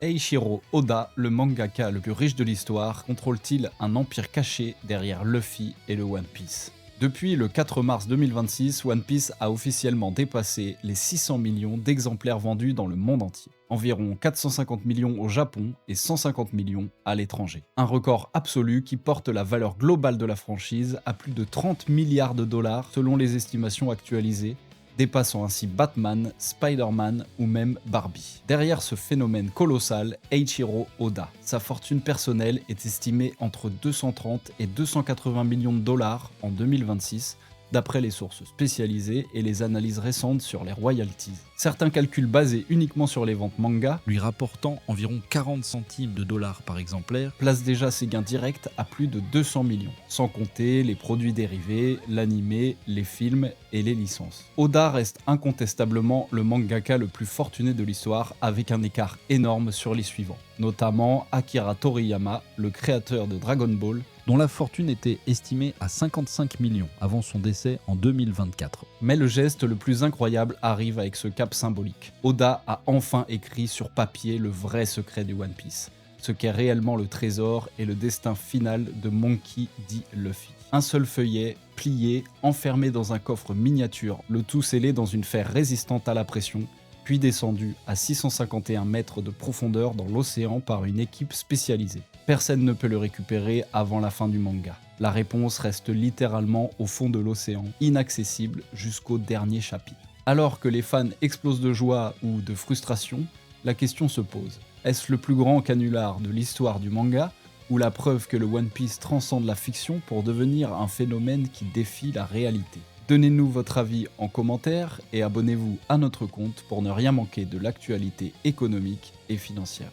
Eiichiro Oda, le mangaka le plus riche de l'histoire, contrôle-t-il un empire caché derrière Luffy et le One Piece? Depuis le 4 mars 2026, One Piece a officiellement dépassé les 600 millions d'exemplaires vendus dans le monde entier. Environ 450 millions au Japon et 150 millions à l'étranger. Un record absolu qui porte la valeur globale de la franchise à plus de 30 milliards de dollars selon les estimations actualisées, dépassant ainsi Batman, Spider-Man ou même Barbie. Derrière ce phénomène colossal, Eiichiro Oda. Sa fortune personnelle est estimée entre 230 et 280 millions de dollars en 2026, d'après les sources spécialisées et les analyses récentes sur les royalties. Certains calculs basés uniquement sur les ventes manga, lui rapportant environ 40 centimes de dollars par exemplaire, placent déjà ses gains directs à plus de 200 millions, sans compter les produits dérivés, l'animé, les films et les licences. Oda reste incontestablement le mangaka le plus fortuné de l'histoire, avec un écart énorme sur les suivants, notamment Akira Toriyama, le créateur de Dragon Ball, dont la fortune était estimée à 55 millions avant son décès en 2024. Mais le geste le plus incroyable arrive avec ce cap symbolique. Oda a enfin écrit sur papier le vrai secret du One Piece, ce qu'est réellement le trésor et le destin final de Monkey D. Luffy. Un seul feuillet, plié, enfermé dans un coffre miniature, le tout scellé dans une fer résistante à la pression, puis descendu à 651 mètres de profondeur dans l'océan par une équipe spécialisée. Personne ne peut le récupérer avant la fin du manga. La réponse reste littéralement au fond de l'océan, inaccessible jusqu'au dernier chapitre. Alors que les fans explosent de joie ou de frustration, la question se pose. Est-ce le plus grand canular de l'histoire du manga, ou la preuve que le One Piece transcende la fiction pour devenir un phénomène qui défie la réalité? Donnez-nous votre avis en commentaire et abonnez-vous à notre compte pour ne rien manquer de l'actualité économique et financière.